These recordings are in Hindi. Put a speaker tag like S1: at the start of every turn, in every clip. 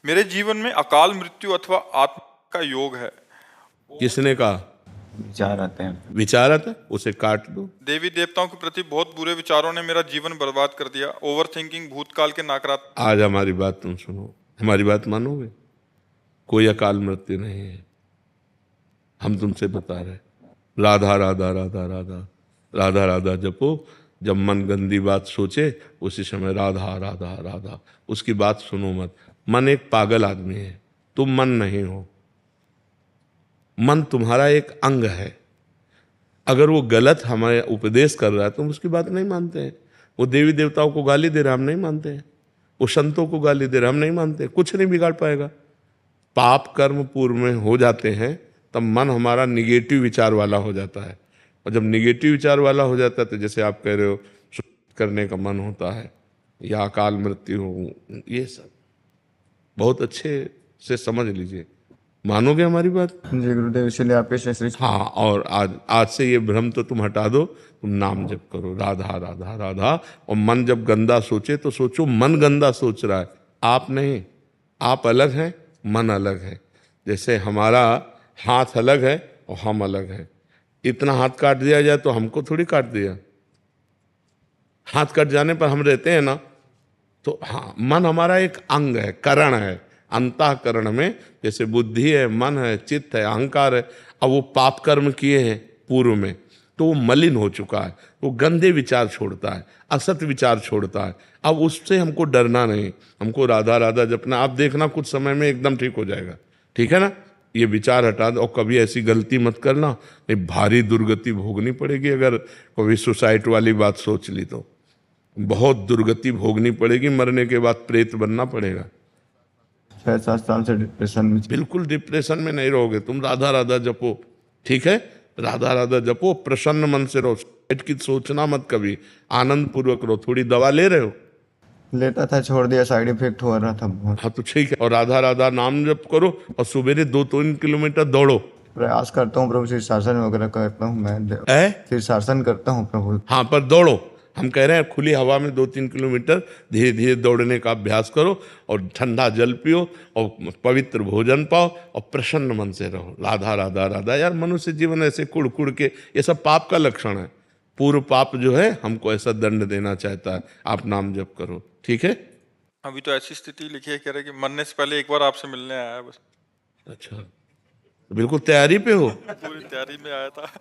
S1: मेरे जीवन में अकाल मृत्यु अथवा आत्म का योग है।
S2: किसने कहा?
S3: विचार आते हैं।
S2: विचार आता है, उसे काट दो।
S1: देवी देवताओं के प्रति बहुत बुरे विचारों ने मेरा जीवन बर्बाद कर दिया। ओवर थिंकिंग, भूतकाल के नकारात्मक।
S2: आज हमारी बात तुम सुनो, हमारी बात मानोगे? कोई अकाल मृत्यु नहीं है। हम तुमसे बता रहे, राधा राधा राधा राधा राधा राधा जपो। जब मन गंदी बात सोचे उसी समय राधा राधा राधा। उसकी बात सुनो मत। मन एक पागल आदमी है, तुम मन नहीं हो। मन तुम्हारा एक अंग है। अगर वो गलत हमें उपदेश कर रहा है तो हम उसकी बात नहीं मानते हैं। वो देवी देवताओं को गाली दे रहा है, हम नहीं मानते हैं। वो संतों को गाली दे रहा है, हम नहीं मानते। कुछ नहीं बिगाड़ पाएगा। पाप कर्म पूर्व में हो जाते हैं तब मन हमारा निगेटिव विचार वाला हो जाता है। और जब निगेटिव विचार वाला हो जाता है तो जैसे आप कह रहे हो, सुसाइड करने का मन होता है या अकाल मृत्यु हो, ये सब बहुत अच्छे से समझ लीजिए। मानोगे हमारी बात?
S3: जी गुरुदेव, इसलिए आपके श्री।
S2: हाँ, और आज से ये भ्रम तो तुम हटा दो। तुम नाम जप करो, राधा राधा राधा। और मन जब गंदा सोचे तो सोचो मन गंदा सोच रहा है, आप नहीं। आप अलग हैं, मन अलग है। जैसे हमारा हाथ अलग है और हम अलग है। इतना हाथ काट दिया जाए तो हमको थोड़ी काट दिया। हाथ कट जाने पर हम रहते हैं ना। तो हाँ, मन हमारा एक अंग है, करण है। अंतःकरण में जैसे बुद्धि है, मन है, चित्त है, अहंकार है। अब वो पाप कर्म किए हैं पूर्व में तो वो मलिन हो चुका है। वो गंदे विचार छोड़ता है, असत विचार छोड़ता है। अब उससे हमको डरना नहीं, हमको राधा राधा जपना। आप देखना कुछ समय में एकदम ठीक हो जाएगा। ठीक है ना? ये विचार हटा दो। और कभी ऐसी गलती मत करना, नहीं भारी दुर्गति भोगनी पड़ेगी। अगर कभी सुसाइड वाली बात सोच ली तो बहुत दुर्गति भोगनी पड़ेगी। मरने के बाद प्रेत बनना पड़ेगा।
S3: 6-7 साल से डिप्रेशन में।
S2: बिल्कुल डिप्रेशन में नहीं रहोगे तुम। राधा राधा जपो, ठीक है? राधा राधा जपो, प्रसन्न मन से रहो। सुसाइड की सोचना मत कभी, आनंद पूर्वक रहो। थोड़ी दवा ले रहे हो?
S3: लेता था, छोड़ दिया, साइड इफेक्ट हो रहा था बहुत।
S2: हाँ तो ठीक है। और राधा राधा नाम जप करो और सुबेरे 2-3 किलोमीटर दौड़ो।
S3: प्रयास करता हूँ प्रभु, शीर्षासन वगैरह करता हूँ मैं।
S2: है?
S3: शीर्षासन करता हूँ प्रभु।
S2: हाँ, पर दौड़ो। हम कह रहे हैं खुली हवा में 2-3 किलोमीटर धीरे धीरे दौड़ने का अभ्यास करो। और ठंडा जल पियो और पवित्र भोजन पाओ और प्रसन्न मन से रहो। राधा राधा राधा। यार मनुष्य जीवन ऐसे कुड़ कुड़ के, ये सब पाप का लक्षण है। पूर्व पाप जो है हमको ऐसा दंड देना चाहता है। आप नाम जप करो, ठीक है?
S1: अभी तो ऐसी स्थिति लिखी है, कह रहे कि मरने से पहले एक बार आपसे मिलने आया है बस।
S2: अच्छा, तो बिल्कुल तैयारी पे हो?
S1: पूरी तैयारी में आया था।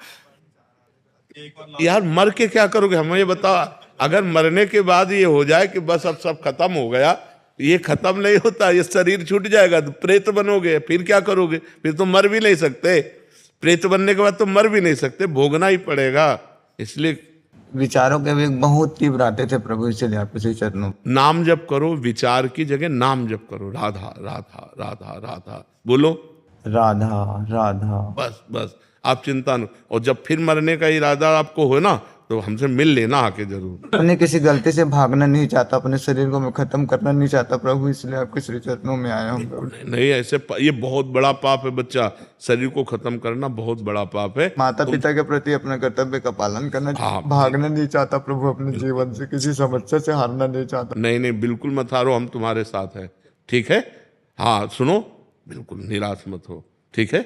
S2: यार मर के क्या करोगे, हमें ये बताओ। अगर मरने के बाद ये हो जाए कि बस अब सब खत्म हो गया, ये खत्म नहीं होता। ये शरीर छूट जाएगा तो प्रेत बनोगे, फिर क्या करोगे? फिर तो मर भी नहीं सकते। प्रेत बनने के बाद तो मर भी नहीं सकते, भोगना ही पड़ेगा। इसलिए
S3: विचारों के भी बहुत तीव्र आते थे प्रभु, इसलिए आपके श्री चरणों।
S2: नाम जप करो, विचार की जगह नाम जप करो। राधा राधा राधा राधा बोलो।
S3: राधा राधा।
S2: बस बस, आप चिंता न। और जब फिर मरने का इरादा आपको हो ना तो हमसे मिल लेना आके जरूर।
S3: अपने किसी गलती से भागना नहीं चाहता, अपने शरीर को मैं खत्म करना नहीं चाहता प्रभु, इसलिए आपके श्री चरणों में आया हूँ प्रभु।
S2: नहीं ऐसे, ये बहुत बड़ा पाप है बच्चा। शरीर को खत्म करना बहुत बड़ा पाप है।
S3: माता पिता के प्रति अपने कर्तव्य का पालन करना।
S2: हाँ।
S3: भागना नहीं चाहता प्रभु अपने जीवन से, किसी समस्या से हारना नहीं चाहता।
S2: नहीं नहीं, बिल्कुल मत हारो, हम तुम्हारे साथ हैं, ठीक है? हाँ सुनो, बिल्कुल निराश मत हो, ठीक है?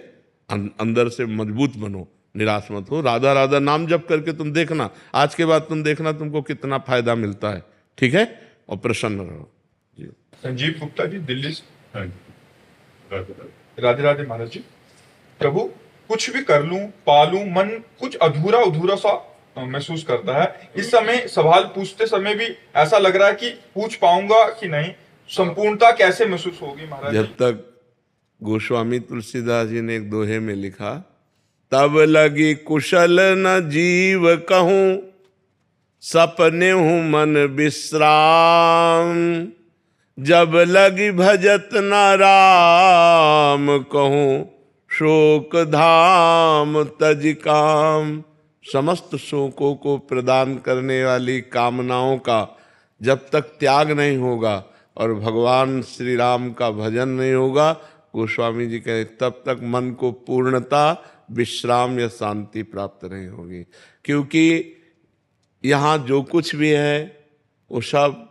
S2: अंदर से मजबूत बनो, निराश मत हो। राधा राधा नाम जप करके तुम देखना, आज के बाद तुम देखना तुमको कितना फायदा मिलता है, ठीक है? और प्रसन्न रहो जी।
S4: संजीव गुप्ता जी, दिल्ली से। राधे राधे महाराज जी। प्रभु, कुछ भी कर लूं पा लूं, मन कुछ अधूरा अधूरा सा महसूस करता है। इस समय सवाल पूछते समय भी ऐसा लग रहा है कि पूछ पाऊंगा कि नहीं, संपूर्णता कैसे महसूस होगी महाराज जी?
S2: जब तक गोस्वामी तुलसीदास जी ने एक दोहे में लिखा, तब लगी कुशल न जीव कहूं, सपने हूं मन विश्राम। जब लगी भजत न राम कहूं, शोक धाम तज काम। समस्त शोकों को प्रदान करने वाली कामनाओं का जब तक त्याग नहीं होगा और भगवान श्री राम का भजन नहीं होगा, गोस्वामी जी कहे, तब तक मन को पूर्णता, विश्राम या शांति प्राप्त नहीं होगी। क्योंकि यहाँ जो कुछ भी है वो सब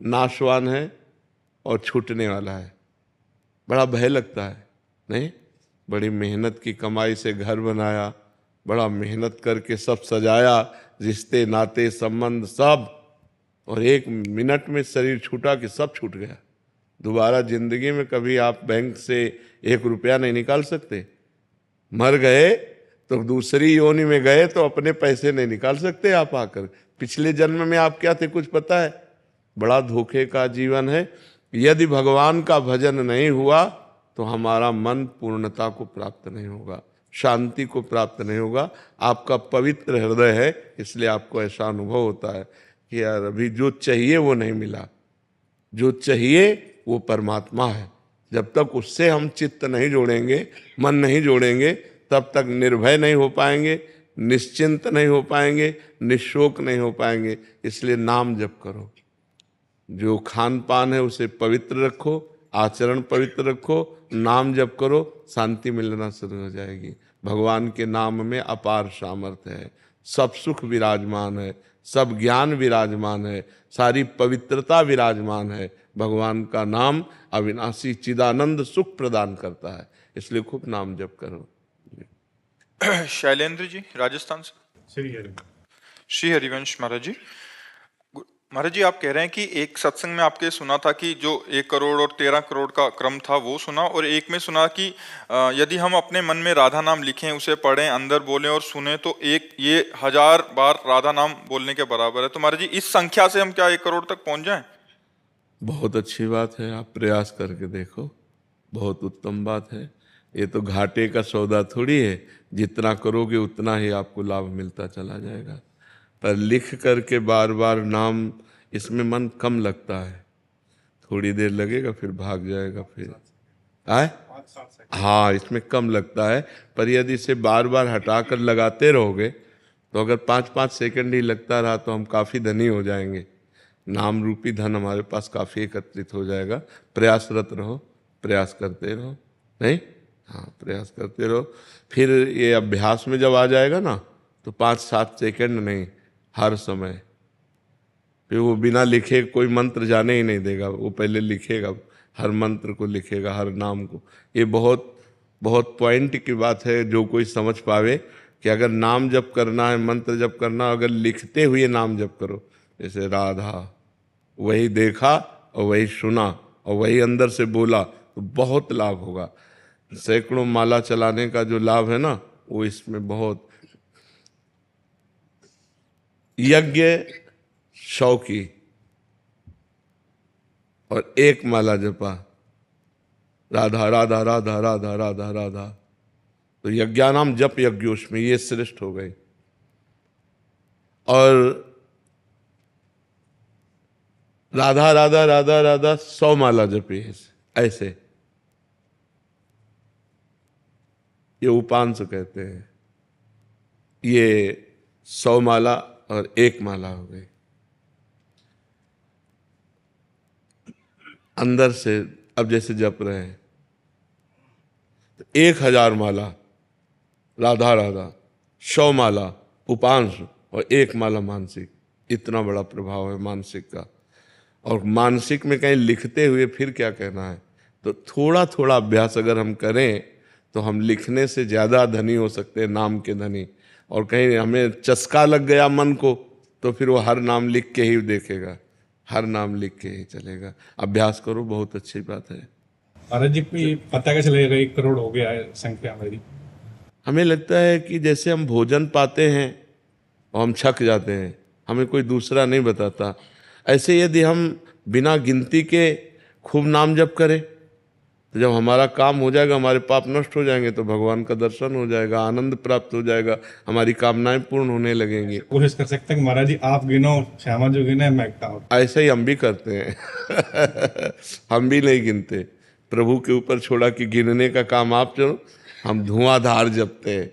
S2: नाशवान है और छूटने वाला है। बड़ा भय लगता है, नहीं? बड़ी मेहनत की कमाई से घर बनाया, बड़ा मेहनत करके सब सजाया, रिश्ते नाते संबंध सब, और 1 मिनट में शरीर छूटा कि सब छूट गया। दोबारा जिंदगी में कभी आप बैंक से 1 रुपया नहीं निकाल सकते। मर गए तो दूसरी योनि में गए तो अपने पैसे नहीं निकाल सकते आप आकर। पिछले जन्म में आप क्या थे कुछ पता है? बड़ा धोखे का जीवन है। यदि भगवान का भजन नहीं हुआ तो हमारा मन पूर्णता को प्राप्त नहीं होगा, शांति को प्राप्त नहीं होगा। आपका पवित्र हृदय है, इसलिए आपको ऐसा अनुभव होता है कि यार अभी जो चाहिए वो नहीं मिला। जो चाहिए वो परमात्मा है। जब तक उससे हम चित्त नहीं जोड़ेंगे, मन नहीं जोड़ेंगे, तब तक निर्भय नहीं हो पाएंगे, निश्चिंत नहीं हो पाएंगे, निशोक नहीं हो पाएंगे। इसलिए नाम जप करो। जो खान पान है उसे पवित्र रखो, आचरण पवित्र रखो, नाम जप करो, शांति मिलना शुरू हो जाएगी। भगवान के नाम में अपार सामर्थ्य है, सब सुख विराजमान है, सब ज्ञान विराजमान है, सारी पवित्रता विराजमान है। भगवान का नाम अविनाशी चिदानंद सुख प्रदान करता है, इसलिए खूब नाम जप करो।
S1: शैलेंद्र जी राजस्थान से। श्री हरिवंश महाराज जी। महाराज जी, आप कह रहे हैं कि एक सत्संग में आपके सुना था कि जो 1 करोड़ और 13 करोड़ का क्रम था वो सुना, और एक में सुना कि यदि हम अपने मन में राधा नाम लिखें, उसे पढ़ें, अंदर बोलें और सुने तो ये 1000 बार राधा नाम बोलने के बराबर है। तो महाराज जी, इस संख्या से हम क्या 1 करोड़ तक पहुंच जाएं?
S2: बहुत अच्छी बात है, आप प्रयास करके देखो, बहुत उत्तम बात है। ये तो घाटे का सौदा थोड़ी है, जितना करोगे उतना ही आपको लाभ मिलता चला जाएगा। पर लिख करके बार बार नाम, इसमें मन कम लगता है, थोड़ी देर लगेगा फिर भाग जाएगा, फिर आए हाँ इसमें कम लगता है। पर यदि इसे बार बार हटाकर लगाते रहोगे तो अगर 5-5 सेकंड ही लगता रहा तो हम काफ़ी धनी हो जाएंगे। नाम रूपी धन हमारे पास काफ़ी एकत्रित हो जाएगा। प्रयासरत रहो, प्रयास करते रहो, नहीं हाँ प्रयास करते रहो। फिर ये अभ्यास में जब आ जाएगा ना तो 5-7 सेकंड नहीं, हर समय। फिर वो बिना लिखे कोई मंत्र जाने ही नहीं देगा, वो पहले लिखेगा, हर मंत्र को लिखेगा, हर नाम को। ये बहुत बहुत पॉइंट की बात है, जो कोई समझ पावे कि अगर नाम जप करना है, मंत्र जप करना, अगर लिखते हुए नाम जप करो, जैसे राधा, वही देखा और वही सुना और वही अंदर से बोला, तो बहुत लाभ होगा। सैकड़ों माला चलाने का जो लाभ है ना, वो इसमें बहुत। यज्ञ 100 की और 1 माला जपा, राधा राधा राधा राधा राधा राधा, तो यज्ञानाम जप यज्ञोष्मी, ये श्रेष्ठ हो गई। और राधा राधा राधा राधा 100 माला जपी ऐसे, ये उपांश कहते हैं। ये 100 माला और 1 माला हो गई। अंदर से अब जैसे जप रहे हैं तो 1000 माला राधा राधा, 100 माला उपांश और 1 माला मानसिक। इतना बड़ा प्रभाव है मानसिक का। और मानसिक में कहीं लिखते हुए फिर क्या कहना है, तो थोड़ा थोड़ा अभ्यास अगर हम करें तो हम लिखने से ज़्यादा धनी हो सकते हैं, नाम के धनी। और कहीं हमें चस्का लग गया मन को तो फिर वो हर नाम लिख के ही देखेगा, हर नाम लिख के ही चलेगा। अभ्यास करो, बहुत अच्छी बात है।
S5: महाराज जी, पता कैसे लगेगा 1 करोड़ हो गया है संख्या मेरी?
S2: हमें लगता है कि जैसे हम भोजन पाते हैं और हम छक जाते हैं, हमें कोई दूसरा नहीं बताता। ऐसे यदि हम बिना गिनती के खूब नाम जप करें तो जब हमारा काम हो जाएगा, हमारे पाप नष्ट हो जाएंगे, तो भगवान का दर्शन हो जाएगा, आनंद प्राप्त हो जाएगा, हमारी कामनाएं पूर्ण होने लगेंगी।
S5: कोशिश कर सकते हैं कि महाराज जी आप गिनो, श्यामा जो गिने मैं खाऊं।
S2: ऐसे ही हम भी करते हैं हम भी नहीं गिनते, प्रभु के ऊपर छोड़ा कि गिनने का काम आप चलो, हम धुआंधार जपते हैं,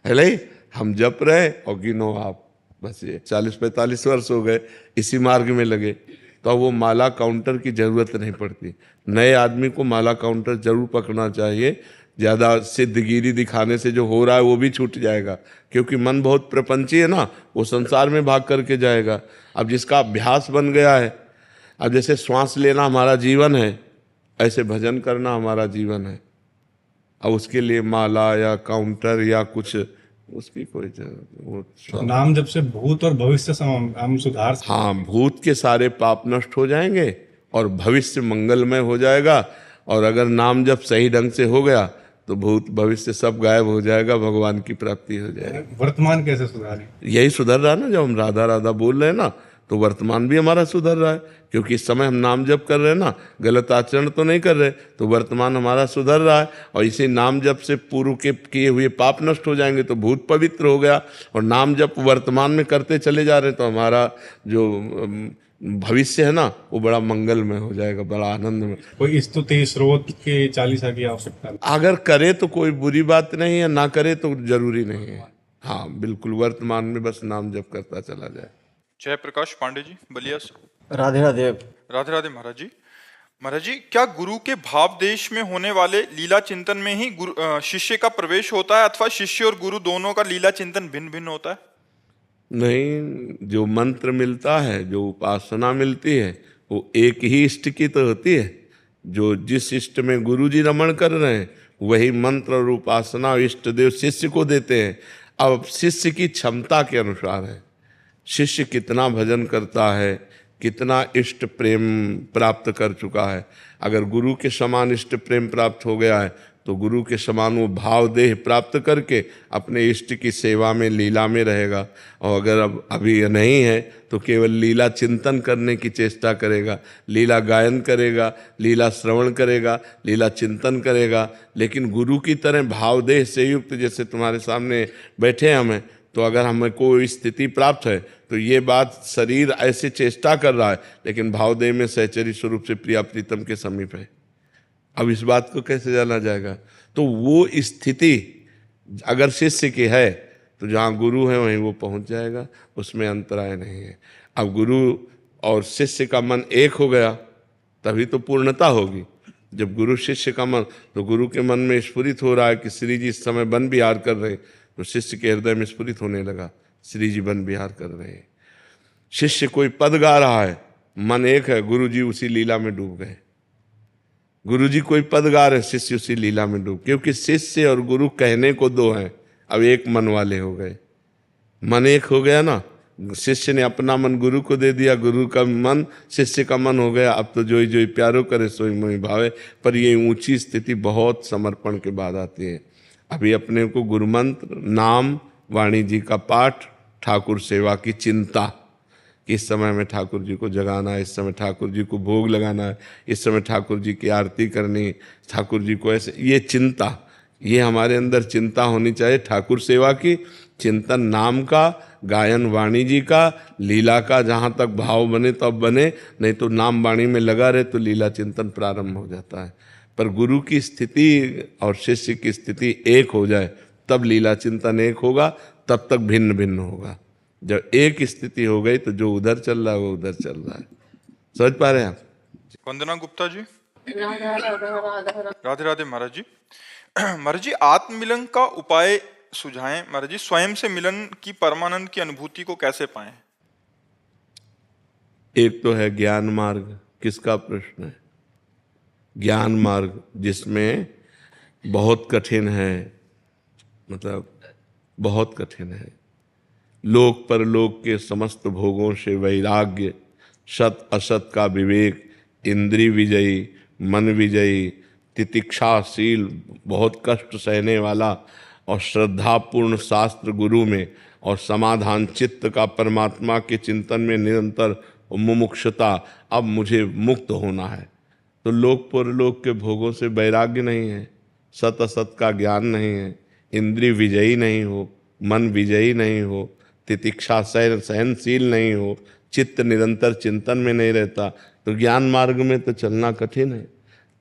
S2: है नहीं? हम जप रहे और गिनो आप, बस। ये 40-45 वर्ष हो गए इसी मार्ग में लगे, तो वो माला काउंटर की जरूरत नहीं पड़ती। नए आदमी को माला काउंटर जरूर पकड़ना चाहिए। ज़्यादा सिद्धगिरी दिखाने से जो हो रहा है वो भी छूट जाएगा, क्योंकि मन बहुत प्रपंची है ना, वो संसार में भाग करके जाएगा। अब जिसका अभ्यास बन गया है, अब जैसे श्वास लेना हमारा जीवन है, ऐसे भजन करना हमारा जीवन है। अब उसके लिए माला या काउंटर या कुछ उसकी कोई वो
S5: नाम जब से भूत और भविष्य से हम सुधार सकते
S2: हाँ, भूत के सारे पाप नष्ट हो जाएंगे और भविष्य मंगलमय हो जाएगा। और अगर नाम जब सही ढंग से हो गया तो भूत भविष्य सब गायब हो जाएगा, भगवान की प्राप्ति हो जाएगी।
S5: हैं। वर्तमान कैसे सुधारें?
S2: यही सुधर रहा है ना, जब हम राधा राधा बोल रहे हैं ना, तो वर्तमान भी हमारा सुधर रहा है, क्योंकि इस समय हम नाम जप कर रहे हैं ना, गलत आचरण तो नहीं कर रहे, तो वर्तमान हमारा सुधर रहा है। और इसी नाम जप से पूर्व के किए हुए पाप नष्ट हो जाएंगे तो भूत पवित्र हो गया। और नाम जप वर्तमान में करते चले जा रहे हैं तो हमारा जो भविष्य है ना वो बड़ा मंगलमय हो जाएगा, बड़ा आनंद में।
S5: कोई स्तुति स्रोत के चालीसा की आवश्यकता नहीं।
S2: अगर करे तो कोई बुरी बात नहीं है, ना करे तो जरूरी नहीं है। हाँ बिल्कुल, वर्तमान में बस नाम जप करता चला जाए।
S1: जय प्रकाश पांडे जी, बलिया से।
S3: राधे राधे।
S1: राधे राधे महाराज जी। महाराज जी, क्या गुरु के भाव देश में होने वाले लीला चिंतन में ही शिष्य का प्रवेश होता है, अथवा शिष्य और गुरु दोनों का लीला चिंतन भिन्न भिन्न होता है?
S2: नहीं, जो मंत्र मिलता है, जो उपासना मिलती है, वो एक ही इष्ट की तो होती है। जो जिस इष्ट में गुरु जी रमण कर रहे हैं वही मंत्र और उपासना इष्ट देव शिष्य को देते हैं। अब शिष्य की क्षमता के अनुसार है, शिष्य कितना भजन करता है, कितना इष्ट प्रेम प्राप्त कर चुका है। अगर गुरु के समान इष्ट प्रेम प्राप्त हो गया है तो गुरु के समान वो भाव देह प्राप्त करके अपने इष्ट की सेवा में लीला में रहेगा। और अगर अब अभी नहीं है तो केवल लीला चिंतन करने की चेष्टा करेगा, लीला गायन करेगा, लीला श्रवण करेगा, लीला चिंतन करेगा। लेकिन गुरु की तरह भाव देह से युक्त, जैसे तुम्हारे सामने बैठे हमें, तो अगर हमें कोई स्थिति प्राप्त है तो ये बात शरीर ऐसे चेष्टा कर रहा है लेकिन भावदेह में सहचरी स्वरूप से प्रिया प्रीतम के समीप है। अब इस बात को कैसे जाना जाएगा? तो वो स्थिति अगर शिष्य की है तो जहाँ गुरु है वहीं वो पहुँच जाएगा, उसमें अंतराय नहीं है। अब गुरु और शिष्य का मन एक हो गया तभी तो पूर्णता होगी। जब गुरु शिष्य का मन, तो गुरु के मन में स्फुरित हो रहा है कि श्री जी इस समय वन विहार कर रहे हैं, तो शिष्य के हृदय में स्फुरित होने लगा श्री जी वन विहार कर रहे हैं। शिष्य कोई पद गा रहा है, मन एक है, गुरु जी उसी लीला में डूब गए। गुरु जी कोई पद गा रहे, शिष्य उसी लीला में डूब, क्योंकि शिष्य और गुरु कहने को दो हैं, अब एक मन वाले हो गए। मन एक हो गया ना, शिष्य ने अपना मन गुरु को दे दिया, गुरु का मन शिष्य का मन हो गया। अब तो जोई जोई प्यारो करे सोई मोहि भावे। पर ये ऊंची स्थिति बहुत समर्पण के बाद आती है। अभी अपने को गुरु मंत्र, नाम, वाणी जी का पाठ, ठाकुर सेवा की चिंता, इस समय में ठाकुर जी को जगाना है, इस समय ठाकुर जी को भोग लगाना है, इस समय ठाकुर जी की आरती करनी, ठाकुर जी को ऐसे, ये चिंता, ये हमारे अंदर चिंता होनी चाहिए। ठाकुर सेवा की चिंतन, नाम का, गायन वाणी जी का, लीला का, जहाँ तक भाव बने तब बने, नहीं तो नाम वाणी में लगा रहे तो लीला चिंतन प्रारंभ हो जाता है। पर गुरु की स्थिति और शिष्य की स्थिति एक हो जाए तब लीला चिंतन एक होगा, तब तक भिन्न भिन्न होगा। जब एक स्थिति हो गई तो जो उधर चल रहा है वो उधर चल रहा है। समझ पा रहे हैं आप?
S1: वंदना गुप्ता जी। राधे राधे महाराज जी। महाराज जी, आत्ममिलन का उपाय सुझाएं महाराज जी। स्वयं से मिलन की परमानंद की अनुभूति को कैसे पाएं?
S2: एक तो है ज्ञान मार्ग, किसका प्रश्न है? ज्ञान मार्ग जिसमें बहुत कठिन है, मतलब बहुत कठिन है। लोक परलोक के समस्त भोगों से वैराग्य, सत असत का विवेक, इंद्रिय विजयी, मन विजयी, तितिक्षाशील, बहुत कष्ट सहने वाला और श्रद्धापूर्ण शास्त्र गुरु में, और समाधान चित्त का परमात्मा के चिंतन में निरंतर मुमुक्षुता, अब मुझे मुक्त होना है। तो लोक परलोक के भोगों से वैराग्य नहीं है, सत असत का ज्ञान नहीं है, इंद्रिय विजयी नहीं हो, मन विजयी नहीं हो, तितिक्षा सहनशील नहीं हो, चित्त निरंतर चिंतन में नहीं रहता, तो ज्ञान मार्ग में तो चलना कठिन है।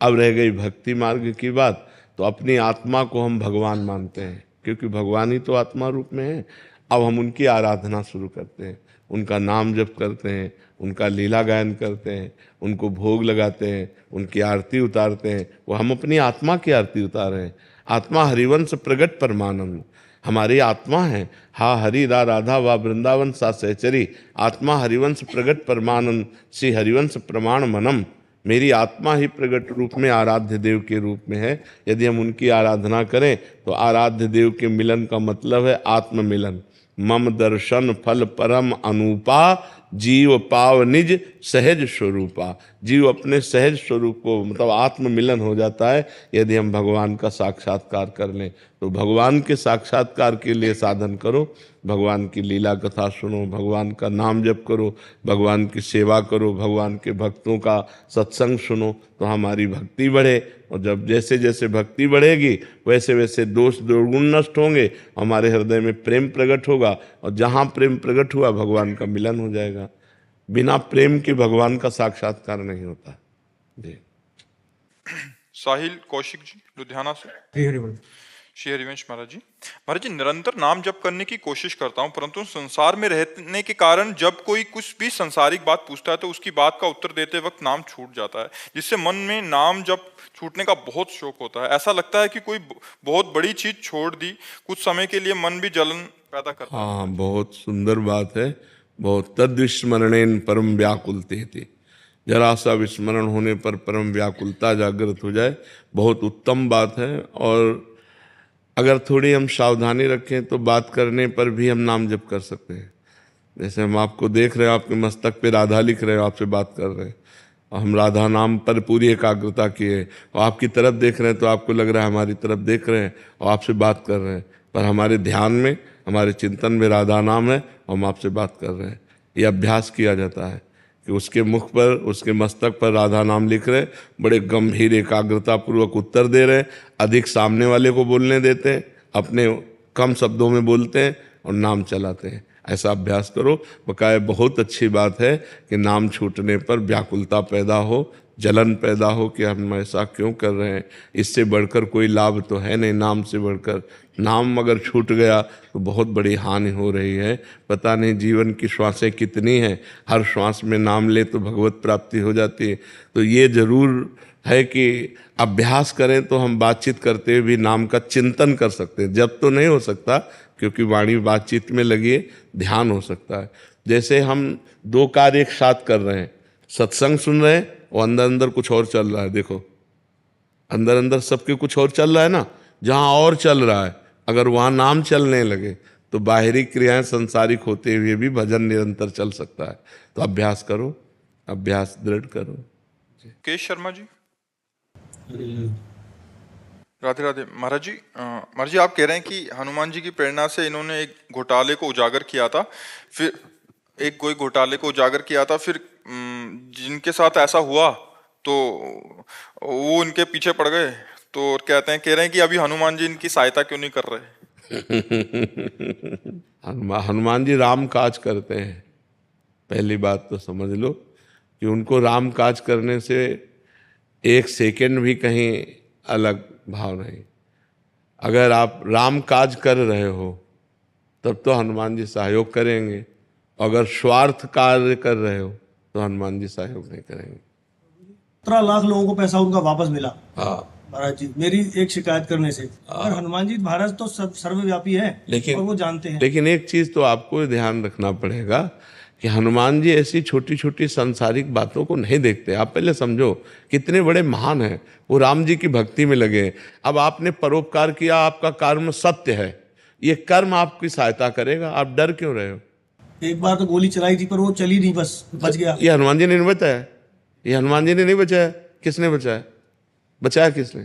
S2: अब रह गई भक्ति मार्ग की बात, तो अपनी आत्मा को हम भगवान मानते हैं, क्योंकि भगवान ही तो आत्मा रूप में है। अब हम उनकी आराधना शुरू करते हैं, उनका नाम जप करते हैं, उनका लीला गायन करते हैं, उनको भोग लगाते हैं, उनकी आरती उतारते हैं। वो हम अपनी आत्मा की आरती उतार रहे हैं। आत्मा हरिवंश प्रगट परमानंद, हमारी आत्मा है। हा हरि रा राधा वा वृंदावन सा सहचरी, आत्मा हरिवंश प्रगट परमानंद, श्री हरिवंश प्रमाण मनम। मेरी आत्मा ही प्रगट रूप में आराध्य देव के रूप में है। यदि हम उनकी आराधना करें तो आराध्य देव के मिलन का मतलब है आत्म मिलन। मम दर्शन फल परम अनूपा, जीव पाव निज सहज स्वरूपा। जीव अपने सहज स्वरूप को मतलब आत्म मिलन हो जाता है यदि हम भगवान का साक्षात्कार कर लें। तो भगवान के साक्षात्कार के लिए साधन करो, भगवान की लीला कथा सुनो, भगवान का नाम जप करो, भगवान की सेवा करो, भगवान के भक्तों का सत्संग सुनो, तो हमारी भक्ति बढ़े। और जब जैसे जैसे भक्ति बढ़ेगी वैसे वैसे दोष दुर्गुण नष्ट होंगे, हमारे हृदय में प्रेम प्रकट होगा, और जहाँ प्रेम प्रकट हुआ भगवान का मिलन हो जाएगा। बिना प्रेम के भगवान का साक्षात्कार नहीं होता। जी।
S1: साहिल कौशिक जी लुधियाना से।
S5: हरी हरी बोल।
S1: श्री हरिवंश महाराज जी। महाराज जी, निरंतर नाम जप करने की कोशिश करता हूँ, परंतु संसार में रहने के कारण जब कोई कुछ भी संसारिक बात पूछता है तो उसकी बात का उत्तर देते वक्त नाम छूट जाता है, जिससे मन में नाम जप छूटने का बहुत शौक होता है। ऐसा लगता है कि कोई बहुत बड़ी चीज छोड़ दी, कुछ समय के लिए मन भी जलन पैदा करता है।
S2: हाँ, बहुत सुंदर बात है। बहुत तद्विस्मरणेन परम व्याकुलते थे। जरा सा विस्मरण होने पर परम व्याकुलता जागृत हो जाए, बहुत उत्तम बात है। और अगर थोड़ी हम सावधानी रखें तो बात करने पर भी हम नाम जप कर सकते हैं। जैसे हम आपको देख रहे हो, आपके मस्तक पे राधा लिख रहे हो, आपसे बात कर रहे हैं, और हम राधा नाम पर पूरी एकाग्रता किए, और आपकी तरफ देख रहे हैं तो आपको लग रहा है हमारी तरफ देख रहे हैं और आपसे बात कर रहे हैं, पर हमारे ध्यान में, हमारे चिंतन में राधा नाम है और हम आपसे बात कर रहे हैं। ये अभ्यास किया जाता है कि उसके मुख पर, उसके मस्तक पर राधा नाम लिख रहे, बड़े गंभीर एकाग्रता पूर्वक उत्तर दे रहे, अधिक सामने वाले को बोलने देते हैं, अपने कम शब्दों में बोलते हैं और नाम चलाते हैं। ऐसा अभ्यास करो। बकाया बहुत अच्छी बात है कि नाम छूटने पर व्याकुलता पैदा हो, जलन पैदा हो कि हम ऐसा क्यों कर रहे हैं। इससे बढ़कर कोई लाभ तो है नहीं, नाम से बढ़कर। नाम अगर छूट गया तो बहुत बड़ी हानि हो रही है। पता नहीं जीवन की श्वासें कितनी हैं, हर श्वास में नाम ले तो भगवत प्राप्ति हो जाती है। तो ये जरूर है कि अभ्यास करें तो हम बातचीत करते हुए भी नाम का चिंतन कर सकते हैं। जब तो नहीं हो सकता क्योंकि वाणी बातचीत में लगी है, ध्यान हो सकता है। जैसे हम दो कार्य एक साथ कर रहे हैं, सत्संग सुन रहे हैं और अंदर अंदर कुछ और चल रहा है। देखो, अंदर अंदर सबके कुछ और चल रहा है ना। जहाँ और चल रहा है, अगर वहाँ नाम चलने लगे तो बाहरी क्रियाएं संसारिक होते हुए भी भजन निरंतर चल सकता है। तो अभ्यास करो, अभ्यास दृढ़ करो।
S1: केश शर्मा जी। राधे राधे। महाराज जी आप कह रहे हैं कि हनुमान जी की प्रेरणा से इन्होंने एक घोटाले को उजागर किया था, फिर कोई घोटाले को उजागर किया था, फिर जिनके साथ ऐसा हुआ तो वो इनके पीछे पड़ गए। तो कह रहे हैं कि अभी हनुमान जी इनकी सहायता क्यों नहीं कर रहे।
S2: हनुमान जी राम काज करते हैं। पहली बात तो समझ लो कि उनको राम काज करने से एक सेकंड भी कहीं अलग भाव नहीं। अगर आप राम काज कर रहे हो तब तो हनुमान जी सहयोग करेंगे, अगर स्वार्थ कार्य कर रहे हो तो हनुमान जी सहयोग नहीं करेंगे।
S6: 17 लाख लोगों को पैसा उनका वापस मिला।
S2: हाँ
S6: महाराज जी, मेरी एक शिकायत करने से। और हनुमान जी भारत तो सर्वव्यापी है,
S2: लेकिन
S6: और वो जानते हैं।
S2: लेकिन एक चीज तो आपको ध्यान रखना पड़ेगा कि हनुमान जी ऐसी छोटी छोटी सांसारिक बातों को नहीं देखते। आप पहले समझो कितने बड़े महान हैं, वो राम जी की भक्ति में लगे। अब आपने परोपकार किया, आपका कर्म सत्य है, ये कर्म आपकी सहायता करेगा, आप डर क्यों रहे हो।
S6: एक बार तो गोली चलाई थी पर वो चली नहीं, बस बच गया।
S2: ये हनुमान जी ने नहीं बचाया, ये हनुमान जी ने नहीं बचाया। किसने बचाया? बचाया किसने?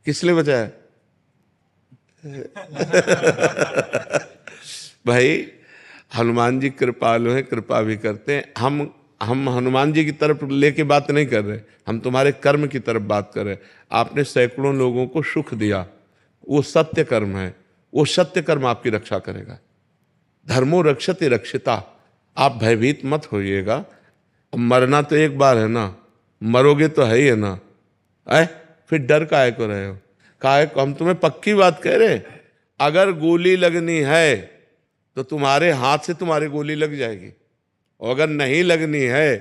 S2: किसने बचाया? भाई हनुमान जी कृपालु हैं, कृपा भी करते हैं। हम हनुमान जी की तरफ लेके बात नहीं कर रहे, हम तुम्हारे कर्म की तरफ बात कर रहे हैं। आपने सैकड़ों लोगों को सुख दिया, वो सत्य कर्म है, वो सत्य कर्म आपकी रक्षा करेगा। धर्मो रक्षते रक्षिता। आप भयभीत मत होइएगा। मरना तो एक बार है ना, मरोगे तो है ही है ना। फिर डर काहे को रहे हो? काहे को? हम तुम्हें पक्की बात कह रहे, अगर गोली लगनी है तो तुम्हारे हाथ से तुम्हारी गोली लग जाएगी, और अगर नहीं लगनी है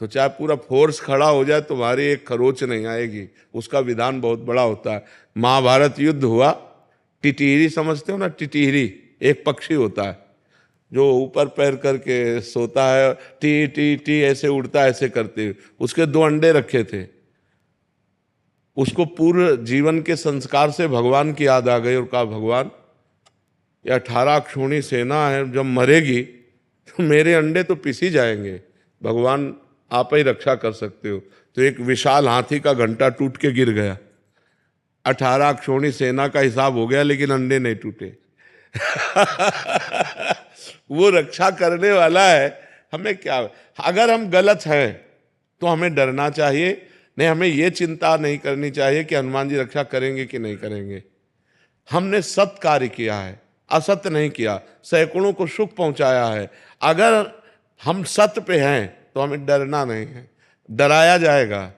S2: तो चाहे पूरा फोर्स खड़ा हो जाए, तुम्हारी एक खरोच नहीं आएगी। उसका विधान बहुत बड़ा होता है। महाभारत युद्ध हुआ, टिटिहरी समझते हो ना, टिटिहरी एक पक्षी होता है, जो ऊपर पैर करके सोता है, टी टी टी ऐसे उड़ता है, ऐसे करते हुए। उसके 2 अंडे रखे थे। उसको पूर्व जीवन के संस्कार से भगवान की याद आ गई और कहा, भगवान ये 18 अक्षौणी सेना है, जब मरेगी तो मेरे अंडे तो पिसी जाएंगे, भगवान आप ही रक्षा कर सकते हो। तो एक विशाल हाथी का घंटा टूट के गिर गया। 18 अक्षौणी सेना का हिसाब हो गया, लेकिन अंडे नहीं टूटे। वो रक्षा करने वाला है। हमें क्या, अगर हम गलत हैं तो हमें डरना चाहिए, नहीं हमें ये चिंता नहीं करनी चाहिए कि हनुमान जी रक्षा करेंगे कि नहीं करेंगे। हमने सत कार्य किया है, असत्य नहीं किया, सैकड़ों को सुख पहुंचाया है। अगर हम सत्य पे हैं तो हमें डरना नहीं है। डराया जाएगा,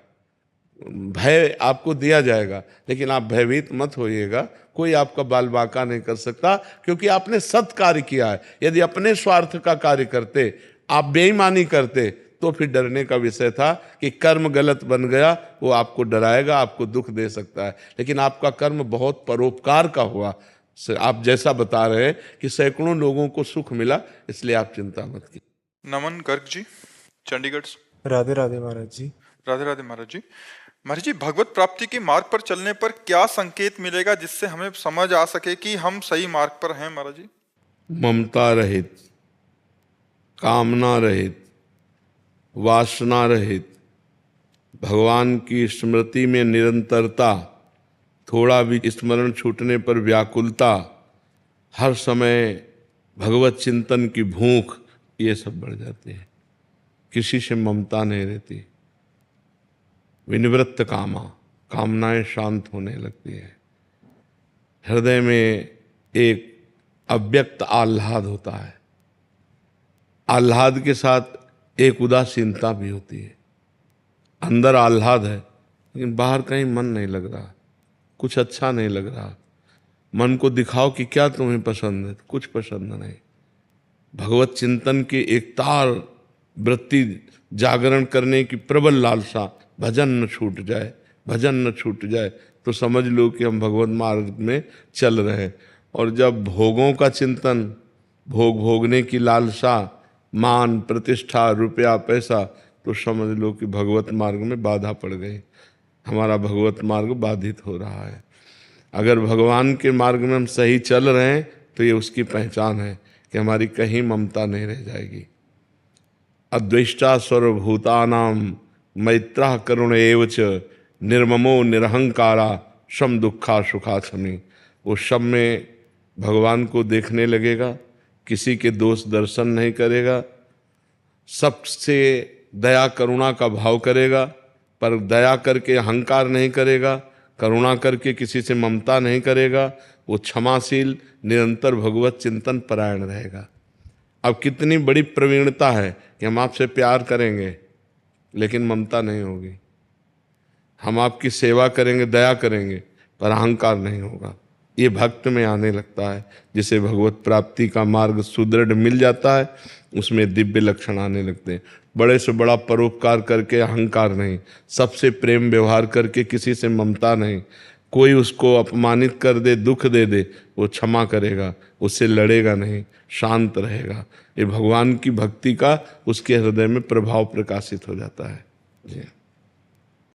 S2: भय आपको दिया जाएगा, लेकिन आप भयभीत मत होइएगा। कोई आपका बाल बांका नहीं कर सकता, क्योंकि आपने सत कार्य किया है। यदि अपने स्वार्थ का कार्य करते, आप बेईमानी करते, तो फिर डरने का विषय था कि कर्म गलत बन गया, वो आपको डराएगा, आपको दुख दे सकता है। लेकिन आपका कर्म बहुत परोपकार का हुआ। आप जैसा बता रहे हैं कि सैकड़ों लोगों को सुख मिला, इसलिए आप चिंता मत कीजिए।
S1: नमन गर्ग जी, चंडीगढ़ से।
S7: राधे राधे महाराज जी।
S1: राधे राधे महाराज जी। महाराज जी, भगवत प्राप्ति के मार्ग पर चलने पर क्या संकेत मिलेगा जिससे हमें समझ आ सके कि हम सही मार्ग पर हैं महाराज जी?
S2: ममता रहित, कामना रहित, वासना रहित, भगवान की स्मृति में निरंतरता, थोड़ा भी स्मरण छूटने पर व्याकुलता, हर समय भगवत चिंतन की भूख, ये सब बढ़ जाती है। किसी से ममता नहीं रहती। विनिवृत्त कामा, कामनाएं शांत होने लगती है। हृदय में एक अव्यक्त आह्लाद होता है। आह्लाद के साथ एक उदासीनता भी होती है। अंदर आह्लाद है, लेकिन बाहर कहीं मन नहीं लग रहा, कुछ अच्छा नहीं लग रहा। मन को दिखाओ कि क्या तुम्हें पसंद है, कुछ पसंद नहीं। भगवत चिंतन की एक तार वृत्ति जागरण करने की प्रबल लालसा, भजन न छूट जाए, भजन न छूट जाए, तो समझ लो कि हम भगवत मार्ग में चल रहे हैं। और जब भोगों का चिंतन, भोग भोगने की लालसा, मान प्रतिष्ठा, रुपया पैसा, तो समझ लो कि भगवत मार्ग में बाधा पड़ गई, हमारा भगवत मार्ग बाधित हो रहा है। अगर भगवान के मार्ग में हम सही चल रहे हैं तो ये उसकी पहचान है कि हमारी कहीं ममता नहीं रह जाएगी। अद्वेष्टा सर्वभूतानां मैत्रः करुण एव च निर्ममो निरहंकारा शम दुखा सुखा शमी। वो शम में भगवान को देखने लगेगा, किसी के दोष दर्शन नहीं करेगा, सबसे दया करुणा का भाव करेगा, पर दया करके अहंकार नहीं करेगा, करुणा करके किसी से ममता नहीं करेगा। वो क्षमाशील, निरंतर भगवत चिंतन परायण रहेगा। अब कितनी बड़ी प्रवीणता है कि हम आपसे प्यार करेंगे लेकिन ममता नहीं होगी, हम आपकी सेवा करेंगे, दया करेंगे, पर अहंकार नहीं होगा। ये भक्त में आने लगता है। जिसे भगवत प्राप्ति का मार्ग सुदृढ़ मिल जाता है, उसमें दिव्य लक्षण आने लगते हैं। बड़े से बड़ा परोपकार करके अहंकार नहीं, सबसे प्रेम व्यवहार करके किसी से ममता नहीं, कोई उसको अपमानित कर दे, दुख दे दे, वो क्षमा करेगा, उससे लड़ेगा नहीं, शांत रहेगा। ये भगवान की भक्ति का उसके हृदय में प्रभाव प्रकाशित हो जाता है। जी।